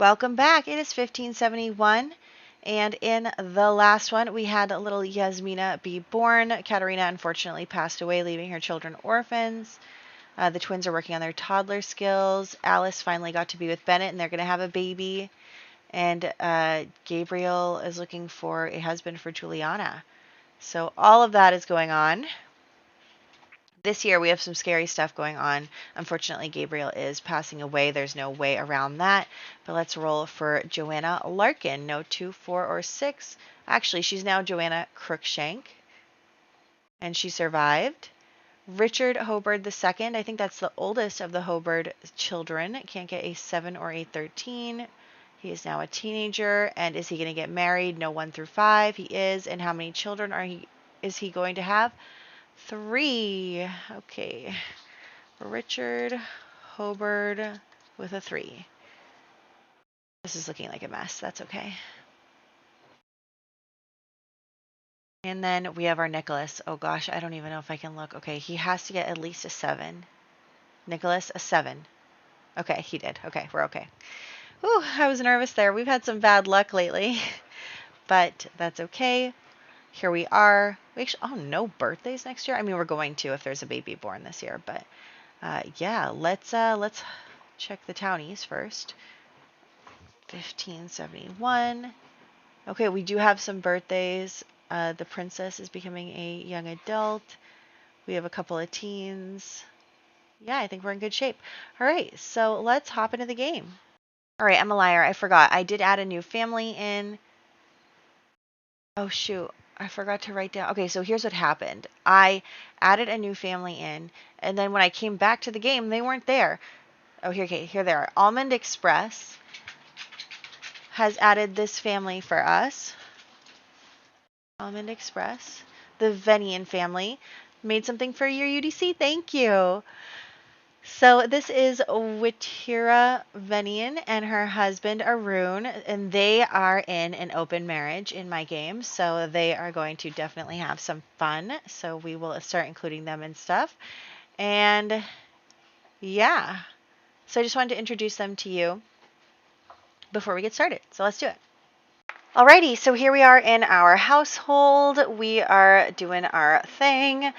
Welcome back. It is 1571, and in the last one, we had little Yasmina be born. Katerina unfortunately passed away, leaving her children orphans. The twins are working on their toddler skills. Alice finally got to be with Bennett, and they're going to have a baby. And Gabriel is looking for a husband for Juliana. So all of that is going on. This year we have some scary stuff going on. Unfortunately, Gabriel is passing away. There's no way around that. But let's roll for Joanna Larkin. No 2, 4, or 6. Actually, she's now Joanna Crookshank. And she survived. Richard Hobard II. I think that's the oldest of the Hobard children. Can't get a 7 or a 13. He is now a teenager. And is he going to get married? No 1 through 5. He is. And how many children is he going to have? 3. Okay. Richard Hobard with a 3. This is looking like a mess. That's okay. And then we have our Nicholas. Oh gosh, I don't even know if I can look. Okay, he has to get at least a 7. Nicholas, a 7. Okay, he did. Okay, we're okay. Ooh, I was nervous there. We've had some bad luck lately, but that's okay. Here we are. We actually, no birthdays next year. I mean, we're going to if there's a baby born this year, but yeah, let's check the townies first. 1571. Okay, we do have some birthdays. The princess is becoming a young adult. We have a couple of teens. Yeah, I think we're in good shape. All right, so let's hop into the game. All right, I'm a liar. I forgot. I did add a new family in. Oh, shoot. I forgot to write down. Okay, so here's what happened. I added a new family in, and then when I came back to the game, they weren't there. Oh, here they are. Almond Express has added this family for us. Almond Express. The Venian family made something for your UDC. Thank you. So this is Witira Venian and her husband Arun, and they are in an open marriage in my game, so they are going to definitely have some fun. So we will start including them and stuff. And yeah, so I just wanted to introduce them to you before we get started. So let's do it. Alrighty, so here we are in our household. We are doing our thing.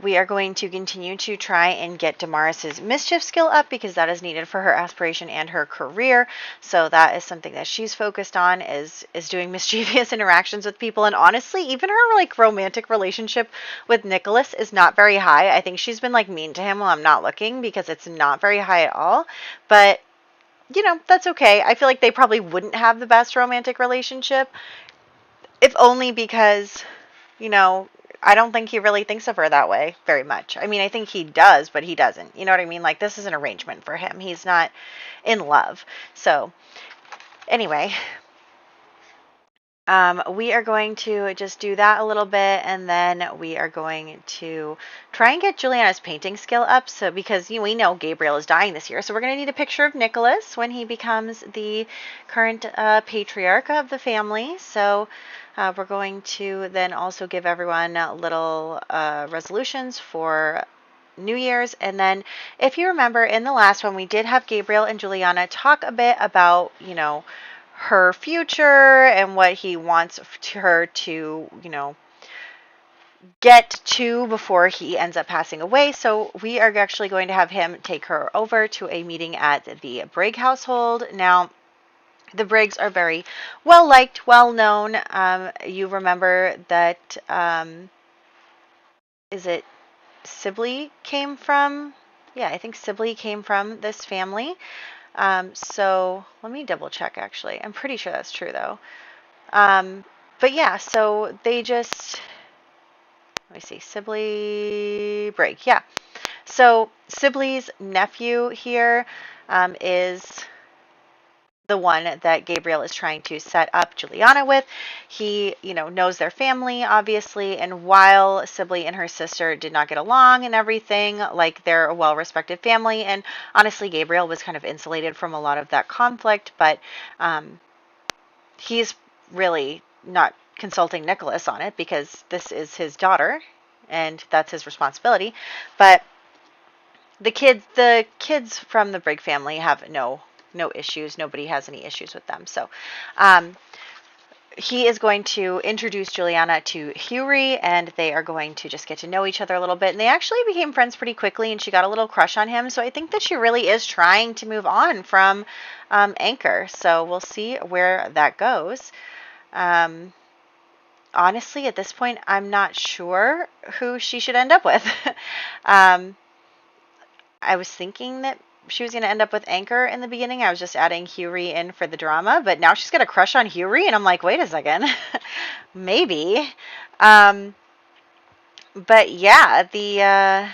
We are going to continue to try and get Damaris's mischief skill up because that is needed for her aspiration and her career. So that is something that she's focused on is doing mischievous interactions with people. And honestly, even her like romantic relationship with Nicholas is not very high. I think she's been like mean to him while I'm not looking because it's not very high at all. But you know, that's okay. I feel like they probably wouldn't have the best romantic relationship, if only because, you know, I don't think he really thinks of her that way very much. I mean, I think he does, but he doesn't. You know what I mean? Like, this is an arrangement for him. He's not in love. So, anyway, we are going to just do that a little bit, and then we are going to try and get Juliana's painting skill up. So, because we know Gabriel is dying this year, so we're going to need a picture of Nicholas when he becomes the current patriarch of the family. So, we're going to then also give everyone little resolutions for New Year's. And then, if you remember, in the last one, we did have Gabriel and Juliana talk a bit about, her future and what he wants her to, get to before he ends up passing away. So we are actually going to have him take her over to a meeting at the Brigg household. Now, the Briggs are very well liked, well known. You remember that, is it Sibley came from? Yeah, I think Sibley came from this family. So let me double check actually. I'm pretty sure that's true though. But yeah, so they just, let me see, Sibley Brigg. Yeah. So Sibley's nephew here is the one that Gabriel is trying to set up Juliana with. He, knows their family, obviously, and while Sibley and her sister did not get along and everything, like they're a well-respected family, and honestly, Gabriel was kind of insulated from a lot of that conflict, but he's really not consulting Nicholas on it because this is his daughter, and that's his responsibility, but the kids from the Brigg family have no no issues. Nobody has any issues with them. So he is going to introduce Juliana to Hughie, and they are going to just get to know each other a little bit. And they actually became friends pretty quickly, and she got a little crush on him. So I think that she really is trying to move on from Anchor. So we'll see where that goes. Honestly, at this point, I'm not sure who she should end up with. I was thinking that she was going to end up with Anchor in the beginning. I was just adding Hughie in for the drama, but now she's got a crush on Hughie, and I'm like, wait a second. Maybe. But yeah,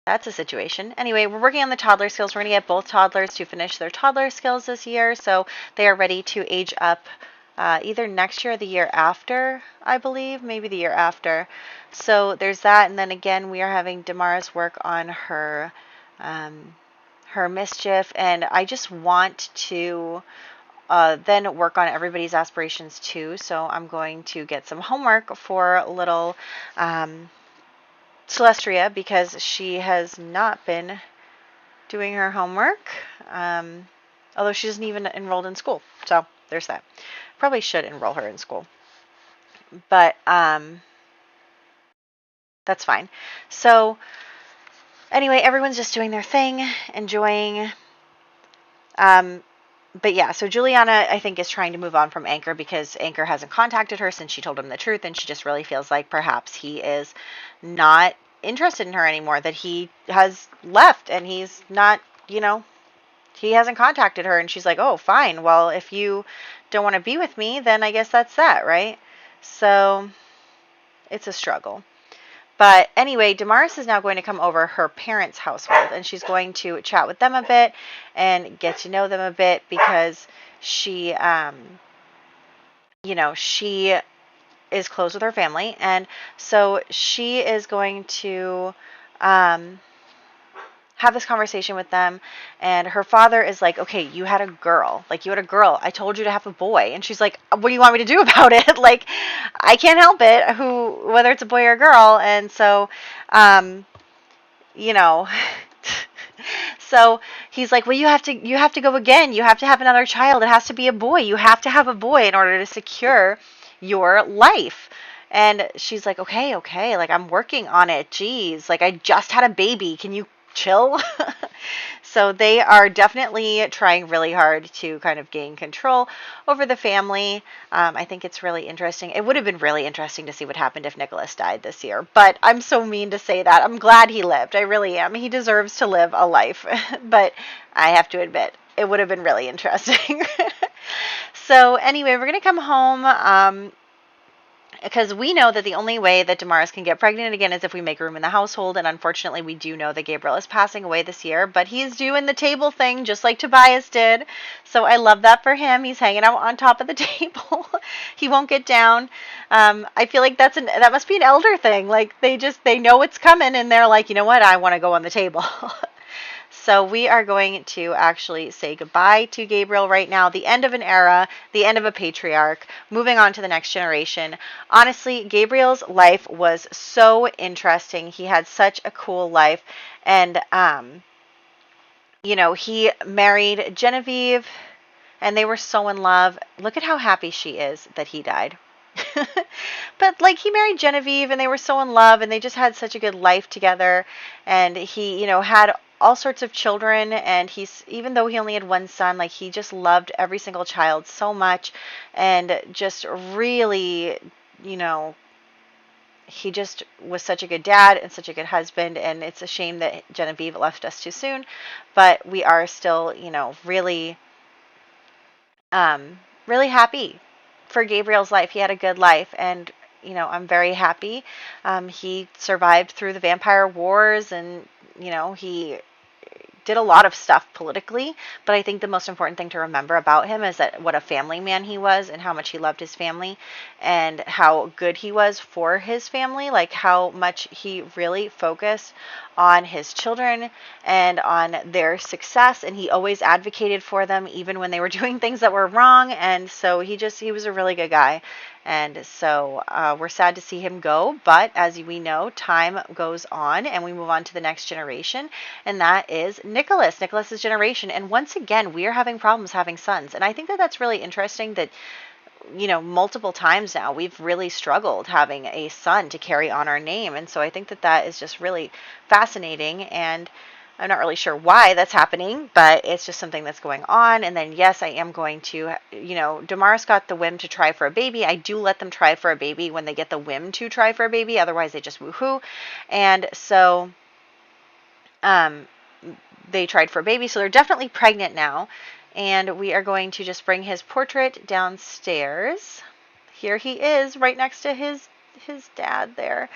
that's a situation. Anyway, we're working on the toddler skills. We're going to get both toddlers to finish their toddler skills this year, so they are ready to age up either next year or the year after, I believe, maybe the year after. So there's that, and then again, we are having Damara's work on her mischief, and I just want to then work on everybody's aspirations too. So I'm going to get some homework for little Celestria, because she has not been doing her homework, although she isn't even enrolled in school. So there's that. Probably should enroll her in school, but that's fine. So anyway, everyone's just doing their thing, enjoying. But yeah, so Juliana, I think, is trying to move on from Anchor because Anchor hasn't contacted her since she told him the truth, and she just really feels like perhaps he is not interested in her anymore, that he has left and he's not, he hasn't contacted her, and she's like, oh, fine, well, if you don't want to be with me, then I guess that's that, right? So it's a struggle. But anyway, Damaris is now going to come over her parents' household, and she's going to chat with them a bit and get to know them a bit, because she, she is close with her family. And so she is going to have this conversation with them, and her father is like, okay, you had a girl. I told you to have a boy. And she's like, what do you want me to do about it? Like, I can't help it, whether it's a boy or a girl. And so, so he's like, well, you have to go again. You have to have another child. It has to be a boy. You have to have a boy in order to secure your life. And she's like, okay, like, I'm working on it. Jeez, like, I just had a baby. Can you chill? So they are definitely trying really hard to kind of gain control over the family. I think it's really interesting. It would have been really interesting to see what happened if Nicholas died this year, but I'm so mean to say that. I'm glad he lived. I really am. He deserves to live a life, but I have to admit, it would have been really interesting. So anyway, we're going to come home, because we know that the only way that Damaris can get pregnant again is if we make room in the household. And unfortunately, we do know that Gabriel is passing away this year, but he's doing the table thing just like Tobias did. So I love that for him. He's hanging out on top of the table. He won't get down. I feel like that must be an elder thing. Like, they know it's coming, and they're like, you know what? I want to go on the table. So we are going to actually say goodbye to Gabriel right now. The end of an era, the end of a patriarch, moving on to the next generation. Honestly, Gabriel's life was so interesting. He had such a cool life. And, he married Genevieve, and they were so in love. Look at how happy she is that he died. But like, he married Genevieve, and they were so in love, and they just had such a good life together. And he, had all sorts of children, and even though he only had one son, like, he just loved every single child so much, and just really, he just was such a good dad and such a good husband. And it's a shame that Genevieve left us too soon, but we are still, really, really happy for Gabriel's life. He had a good life, and I'm very happy. He survived through the vampire wars, and he did a lot of stuff politically, but I think the most important thing to remember about him is that what a family man he was, and how much he loved his family, and how good he was for his family, like how much he really focused on his children and on their success, and he always advocated for them even when they were doing things that were wrong. And so he was a really good guy. And so we're sad to see him go, but as we know, time goes on, and we move on to the next generation, and that is Nicholas's generation. And once again, we are having problems having sons. And I think that that's really interesting that, multiple times now we've really struggled having a son to carry on our name. And so I think that that is just really fascinating. And I'm not really sure why that's happening, but it's just something that's going on. And then, yes, I am going to, Damaris got the whim to try for a baby. I do let them try for a baby when they get the whim to try for a baby. Otherwise, they just woohoo. And so they tried for a baby. So they're definitely pregnant now. And we are going to just bring his portrait downstairs. Here he is, right next to his dad there.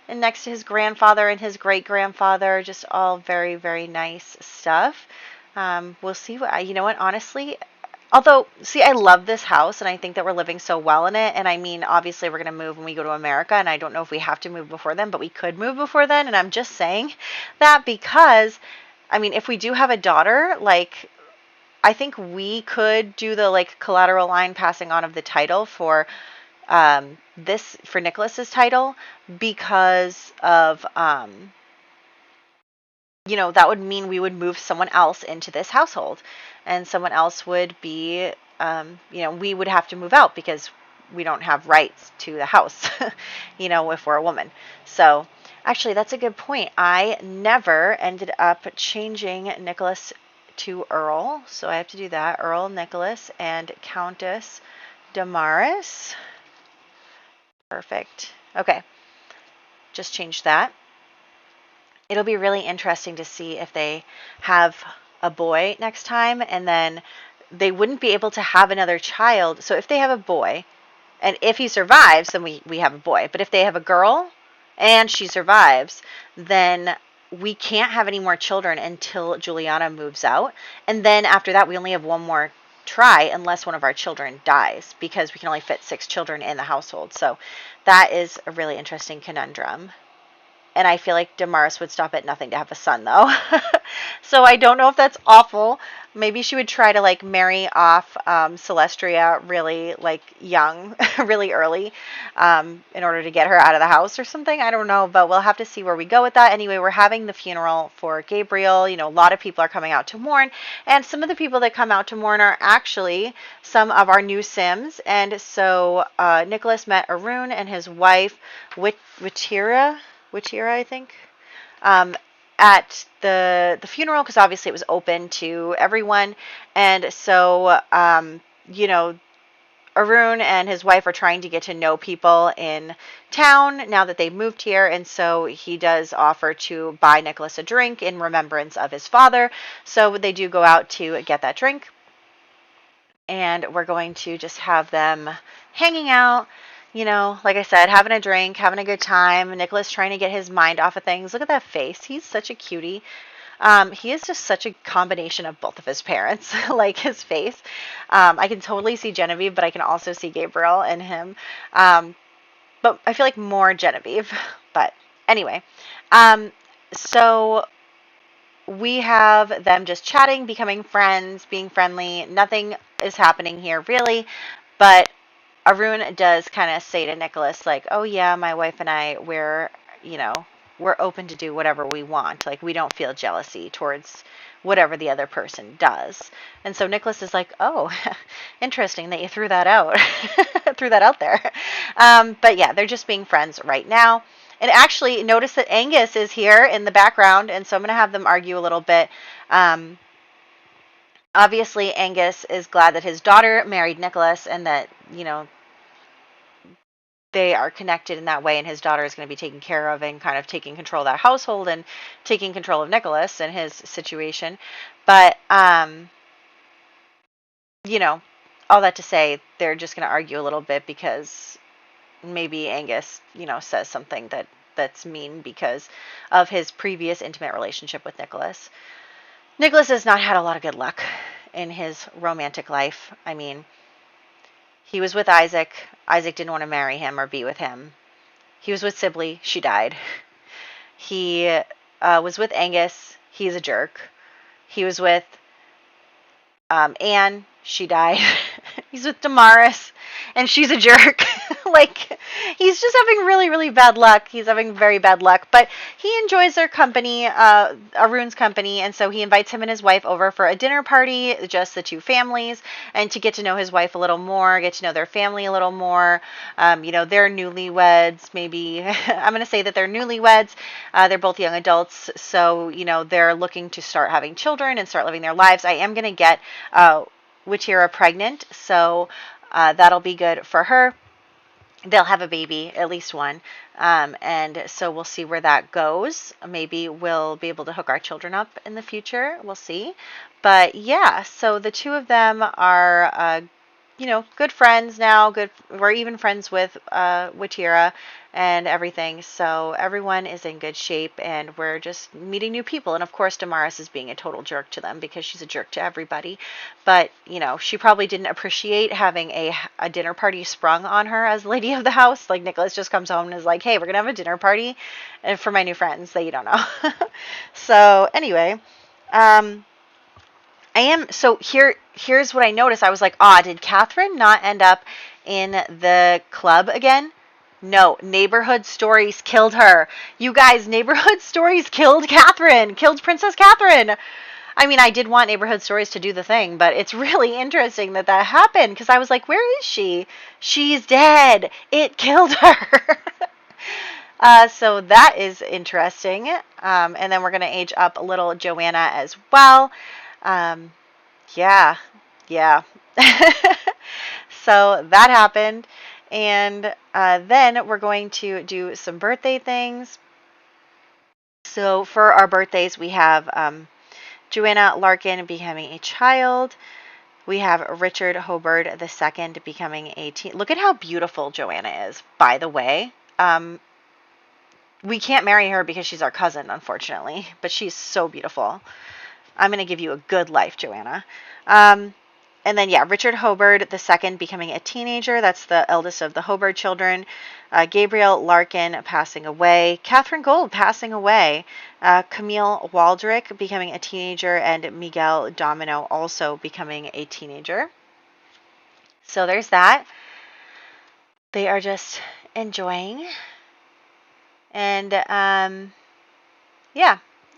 And next to his grandfather and his great-grandfather, just all very, very nice stuff. We'll see what, honestly, although, see, I love this house, and I think that we're living so well in it, and I mean, obviously, we're going to move when we go to America, and I don't know if we have to move before then, but we could move before then, and I'm just saying that because, I mean, if we do have a daughter, I think we could do the, collateral line passing on of the title for for Nicholas's title, because of that would mean we would move someone else into this household, and someone else would be we would have to move out because we don't have rights to the house if we're a woman. So actually, that's a good point. I never ended up changing Nicholas to Earl, so I have to do that. Earl Nicholas and Countess Damaris. Perfect. Okay. Just change that. It'll be really interesting to see if they have a boy next time, and then they wouldn't be able to have another child. So if they have a boy, and if he survives, then we have a boy. But if they have a girl and she survives, then we can't have any more children until Juliana moves out. And then after that, we only have one more try unless one of our children dies, because we can only fit 6 children in the household. So that is a really interesting conundrum. And I feel like Damaris would stop at nothing to have a son, though. So I don't know if that's awful. Maybe she would try to marry off Celestria really young, really early, in order to get her out of the house or something. I don't know, but we'll have to see where we go with that. Anyway, we're having the funeral for Gabriel. A lot of people are coming out to mourn, and some of the people that come out to mourn are actually some of our new Sims. And so Nicholas met Arun and his wife, Witira, I think, at the funeral, because obviously it was open to everyone. And so, Arun and his wife are trying to get to know people in town now that they've moved here. And so he does offer to buy Nicholas a drink in remembrance of his father. So they do go out to get that drink. And we're going to just have them hanging out, like I said, having a drink, having a good time. Nicholas trying to get his mind off of things. Look at that face. He's such a cutie. He is just such a combination of both of his parents, his face. I can totally see Genevieve, but I can also see Gabriel in him. But I feel like more Genevieve. But anyway, so we have them just chatting, becoming friends, being friendly. Nothing is happening here really, but Arun does kind of say to Nicholas, oh yeah, my wife and I, we're open to do whatever we want. We don't feel jealousy towards whatever the other person does. And so Nicholas is like, oh, interesting that you threw that out, there. But yeah, they're just being friends right now. And actually, notice that Angus is here in the background, and so I'm going to have them argue a little bit. Obviously, Angus is glad that his daughter married Nicholas, and that, they are connected in that way, and his daughter is going to be taken care of and kind of taking control of that household and taking control of Nicholas and his situation. But, all that to say, they're just going to argue a little bit because maybe Angus, says something that's mean because of his previous intimate relationship with Nicholas. Nicholas has not had a lot of good luck in his romantic life. I mean, he was with Isaac. Isaac didn't want to marry him or be with him. He was with Sibley. She died. He was with Angus. He's a jerk. He was with Anne. She died. He's with Damaris, and she's a jerk. He's just having really, really bad luck. He's having very bad luck, but he enjoys their company, Arun's company, and so he invites him and his wife over for a dinner party, just the two families, and to get to know his wife a little more, get to know their family a little more. They're newlyweds, maybe. I'm going to say that they're newlyweds. They're both young adults, so, they're looking to start having children and start living their lives. I am going to get Witira pregnant, so that'll be good for her. They'll have a baby, at least one. And so we'll see where that goes. Maybe we'll be able to hook our children up in the future. We'll see. But yeah, so the two of them are, good friends now. We're even friends with Witira and everything. So everyone is in good shape, and we're just meeting new people. And of course, Damaris is being a total jerk to them because she's a jerk to everybody. But, she probably didn't appreciate having a dinner party sprung on her as lady of the house. Like, Nicholas just comes home and is like, hey, we're going to have a dinner party for my new friends that you don't know. So anyway, here's what I noticed. I was like, did Catherine not end up in the club again? No, Neighborhood Stories killed her. You guys, Neighborhood Stories killed Catherine, killed Princess Catherine. I mean, I did want Neighborhood Stories to do the thing, but it's really interesting that happened, because I was like, where is she? She's dead. It killed her. So that is interesting. And then we're going to age up a little Joanna as well. Yeah. So that happened. And then we're going to do some birthday things. So for our birthdays, we have Joanna Larkin becoming a child. We have Richard Hobart II becoming a teen. Look at how beautiful Joanna is, by the way. We can't marry her because she's our cousin, unfortunately, but she's so beautiful. I'm going to give you a good life, Joanna. And then, Richard Hobart II becoming a teenager. That's the eldest of the Hobart children. Gabriel Larkin passing away. Catherine Gold passing away. Camille Waldrick becoming a teenager. And Miguel Domino also becoming a teenager. So there's that. They are just enjoying. And,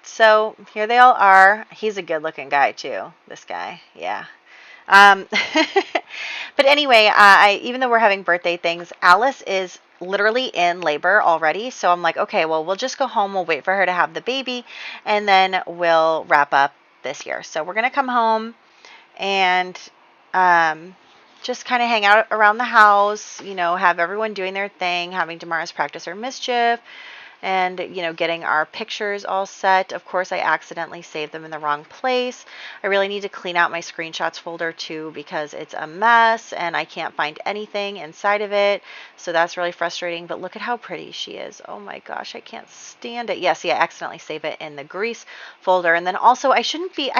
so here they all are. He's a good-looking guy, too, this guy. Yeah. But anyway, even though we're having birthday things, Alice is literally in labor already. So I'm like, okay, well, we'll just go home. We'll wait for her to have the baby, and then we'll wrap up this year. So we're going to come home and just kind of hang out around the house, have everyone doing their thing, having Damaris practice her mischief, and, getting our pictures all set. Of course, I accidentally saved them in the wrong place. I really need to clean out my screenshots folder too, because it's a mess and I can't find anything inside of it. So that's really frustrating, but look at how pretty she is. Oh my gosh, I can't stand it. Yes, I accidentally save it in the Grease folder. And then also I should be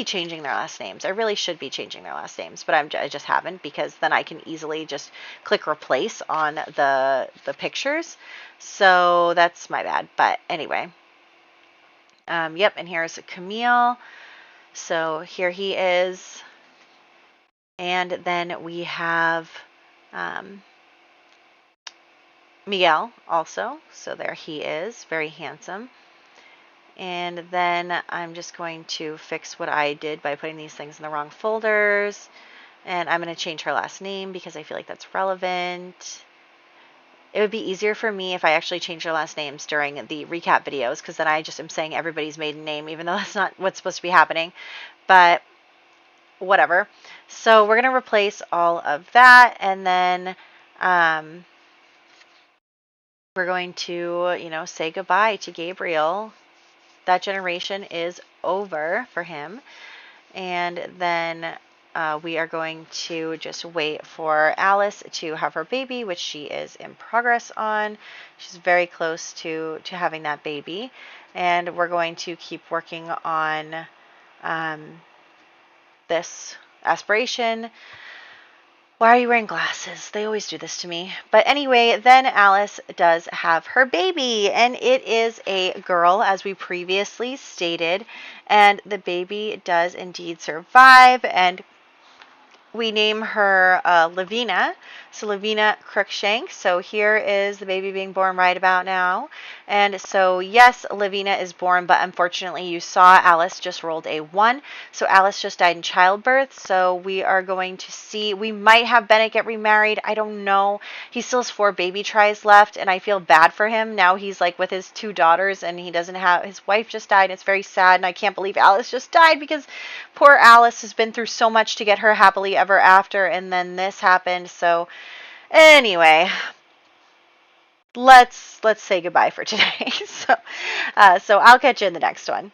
changing their last names. I really should be changing their last names, but I just haven't, because then I can easily just click replace on the pictures. So that's my bad. But anyway, and here's Camille. So here he is. And then we have Miguel also. So there he is, very handsome. And then I'm just going to fix what I did by putting these things in the wrong folders. And I'm going to change her last name because I feel like that's relevant. It would be easier for me if I actually changed their last names during the recap videos, because then I just am saying everybody's maiden name, even though that's not what's supposed to be happening. But whatever. So we're going to replace all of that, and then we're going to, say goodbye to Gabriel. That generation is over for him. And then we are going to just wait for Alice to have her baby, which she is in progress on. She's very close to having that baby. And we're going to keep working on this aspiration. Why are you wearing glasses? They always do this to me. But anyway, then Alice does have her baby, and it is a girl, as we previously stated. And the baby does indeed survive, and we name her Lavina. So Lavina Crookshank. So here is the baby being born right about now. And so yes, Lavina is born, but unfortunately you saw Alice just rolled a 1. So Alice just died in childbirth. So we are going to see, we might have Bennett get remarried. I don't know. He still has 4 baby tries left, and I feel bad for him. Now he's like with his 2 daughters, and he doesn't have, his wife just died. And it's very sad, and I can't believe Alice just died, because poor Alice has been through so much to get her happily ever after, and then this happened. So anyway, let's say goodbye for today. So I'll catch you in the next one.